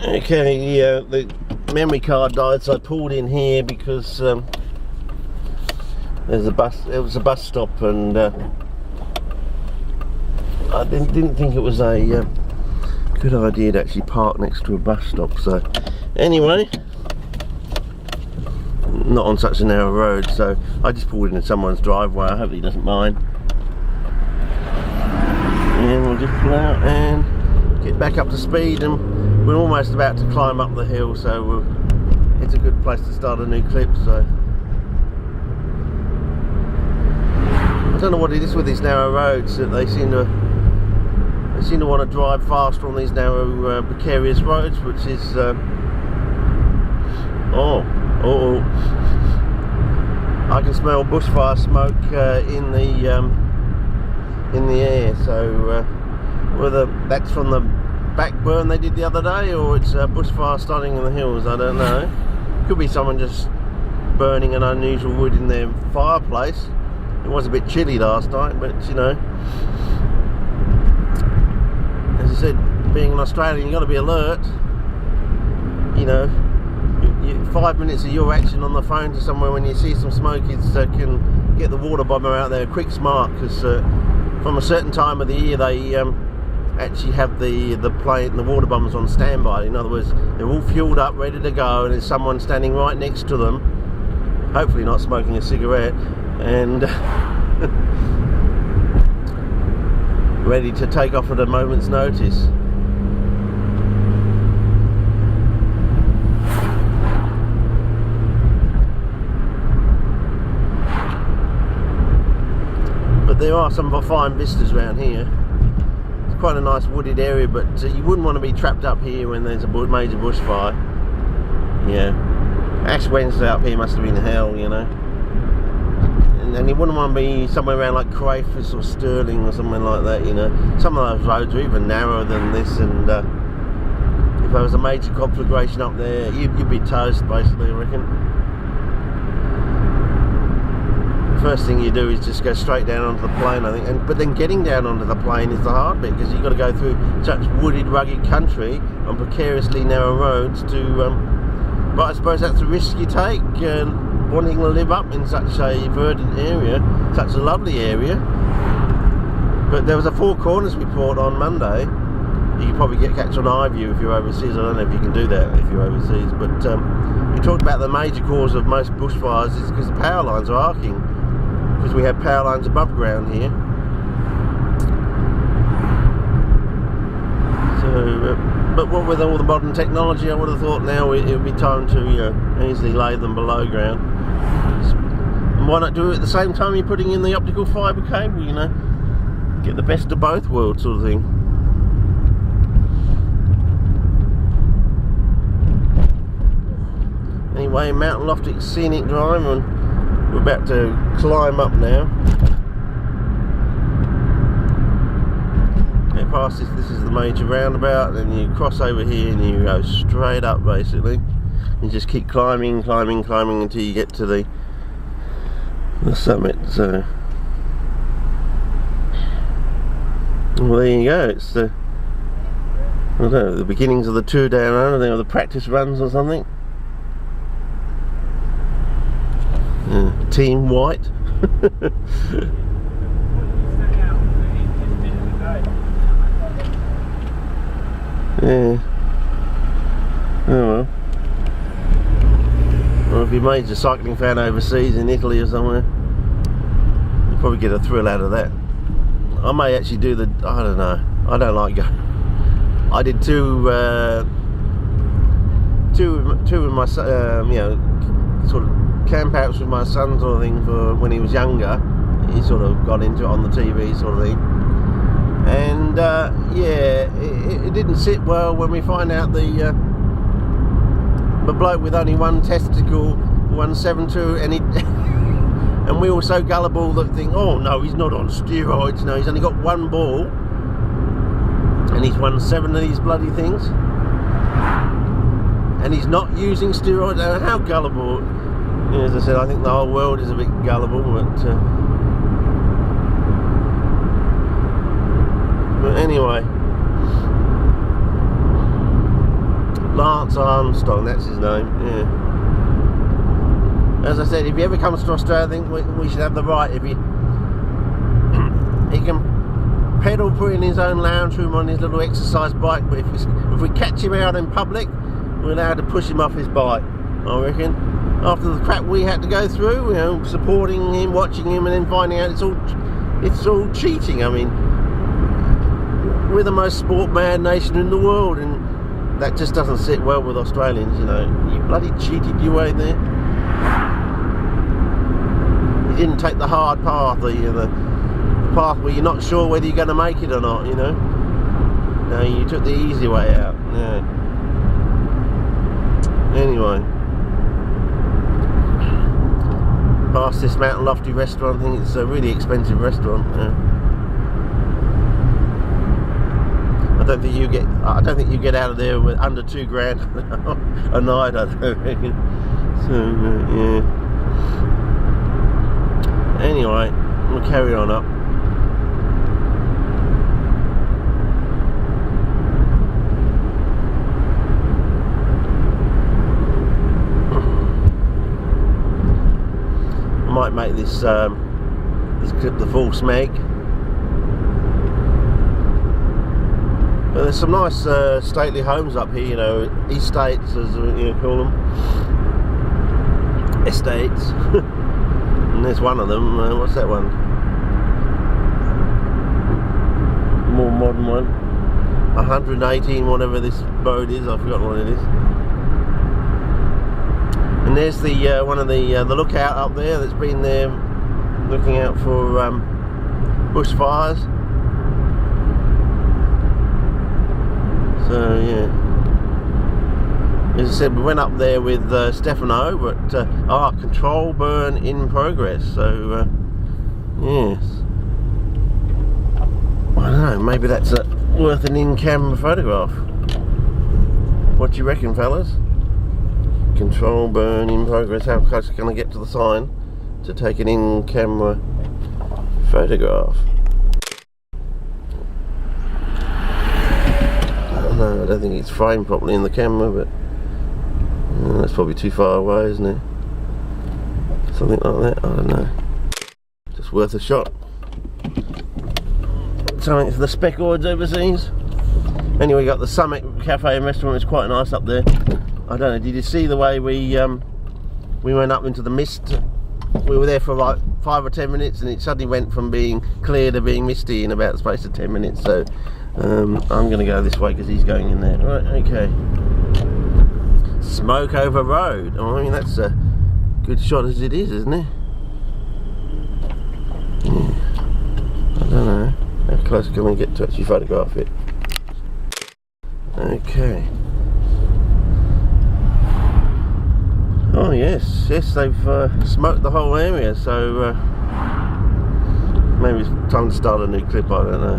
Okay, the memory card died, so I pulled in here because there's a bus. It was a bus stop, and I didn't think it was a good idea to actually park next to a bus stop. So anyway, not on such a narrow road, so I just pulled into someone's driveway. I hope he doesn't mind, and we'll just pull out and get back up to speed. And we're almost about to climb up the hill, so it's a good place to start a new clip. So I don't know what it is with these narrow roads, that they seem to want to drive faster on these narrow, precarious roads, which is I can smell bushfire smoke in the air. So whether that's from the back burn they did the other day, or it's a bushfire starting in the hills, I don't know. Could be someone just burning an unusual wood in their fireplace. It was a bit chilly last night, but you know, as I said, being an Australian, you've got to be alert. You know, 5 minutes of your action on the phone to somewhere when you see some smoke can get the water bomber out there quick smart, because from a certain time of the year they actually have the water bombers on standby. In other words, they're all fueled up, ready to go, and there's someone standing right next to them, hopefully not smoking a cigarette, and ready to take off at a moment's notice. But there are some fine vistas around here. Quite a nice wooded area, but you wouldn't want to be trapped up here when there's a major bushfire. Yeah, Ash Wednesday up here must have been hell, you know. And you wouldn't want to be somewhere around like Crayfus or Stirling or something like that, you know. Some of those roads are even narrower than this, and if there was a major conflagration up there, you'd be toast, basically, I reckon. First thing you do is just go straight down onto the plain, I think, but then getting down onto the plain is the hard bit, because you've got to go through such wooded, rugged country on precariously narrow roads but I suppose that's the risk you take, wanting to live up in such a verdant area, such a lovely area. But there was a Four Corners report on Monday. You can probably catch on iView if you're overseas. I don't know if you can do that if you're overseas, but we talked about the major cause of most bushfires is because the power lines are arcing, because we have power lines above ground here. So, but what with all the modern technology, I would have thought now it would be time to, you know, easily lay them below ground. And why not do it at the same time you're putting in the optical fibre cable, you know? Get the best of both worlds, sort of thing. Anyway, Mountain Loftic Scenic Drive, and we're about to climb up now. Get past this is the major roundabout, and you cross over here and you go straight up, basically. You just keep climbing until you get to the summit. So, well, there you go. It's the, I don't know, the beginnings of the tour down under there, or the practice runs or something. Team White. Yeah. Oh well. Well, if you're a major cycling fan overseas in Italy or somewhere, you'll probably get a thrill out of that. I may actually do the, I don't know, I don't like going. I did two with my son, you know, sort of camp outs with my son, sort of thing, for when he was younger. He sort of got into it on the TV, sort of thing. And yeah, it didn't sit well when we find out the bloke with only one testicle, 172, and he and we were so gullible that think, oh no, he's not on steroids. No, he's only got one ball, and he's won 7 of these bloody things, and he's not using steroids. How gullible! You know, as I said, I think the whole world is a bit gullible, but anyway, Lance Armstrong, that's his name, yeah. As I said, if he ever comes to Australia, I think we should have the right, if he can pedal through in his own lounge room on his little exercise bike, but if we catch him out in public, we're allowed to push him off his bike, I reckon. After the crap we had to go through, you know, supporting him, watching him, and then finding out it's all cheating. I mean, we're the most sport mad nation in the world, and that just doesn't sit well with Australians, you know. You bloody cheated your way there. You didn't take the hard path, the path where you're not sure whether you're going to make it or not, you know. No, you took the easy way out. Yeah. Anyway, past this Mountain Lofty restaurant, I think it's a really expensive restaurant. Yeah. I don't think you get out of there with under $2,000 a night, I don't reckon. So yeah. Anyway, we'll carry on up. I might make this clip the full smeg. But there's some nice stately homes up here, you know, estates, as you call them, estates. And there's one of them. What's that one? More modern one. 118, whatever this road is. I've forgotten what it is. And there's the one of the lookout up there that's been there looking out for bushfires. So yeah, as I said, we went up there with Stefano, but control burn in progress. So yes, I don't know. Maybe that's worth an in-camera photograph. What do you reckon, fellas? Control burn in progress. How close can I get to the sign to take an in-camera photograph? No, I don't think it's framed properly in the camera, but that's probably too far away, isn't it? Something like that, I don't know. Just worth a shot. Something for the speckoids overseas. Anyway, we got the Summit Cafe and Restaurant. It's quite nice up there. I don't know, did you see the way we went up into the mist? We were there for like 5 or 10 minutes, and it suddenly went from being clear to being misty in about the space of 10 minutes. So I'm going to go this way because he's going in there. Right, okay. Smoke over road. Oh, I mean, that's a good shot as it is, isn't it? Yeah. I don't know. How close can we get to actually photograph it? Okay. Oh yes, they've smoked the whole area, so maybe it's time to start a new clip, I don't know.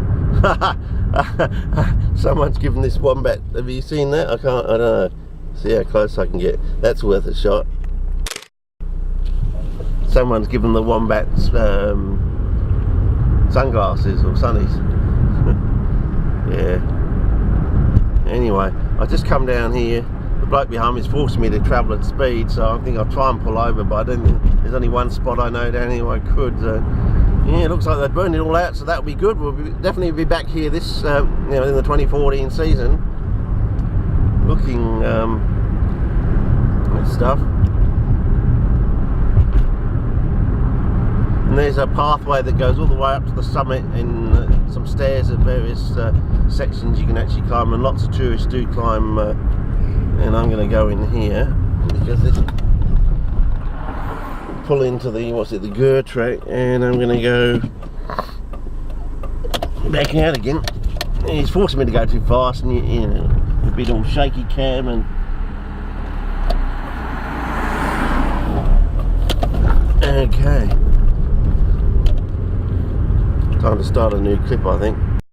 Someone's given this wombat, have you seen that? I don't know. See how close I can get. That's worth a shot. Someone's given the wombats sunglasses or sunnies. Yeah. Anyway, I just come down here. The bloke behind me is forcing me to travel at speed, so I think I'll try and pull over, but I don't think there's only one spot I know down here where I could. Yeah, it looks like they've burned it all out, so that'll be good. We'll definitely be back here this, you know, in the 2014 season, looking at stuff. And there's a pathway that goes all the way up to the summit, and some stairs at various sections you can actually climb, and lots of tourists do climb. And I'm going to go in here because this pull into the the Gur track, and I'm going to go back out again. And he's forcing me to go too fast, and you know, a bit all shaky cam and. Okay. Time to start a new clip, I think.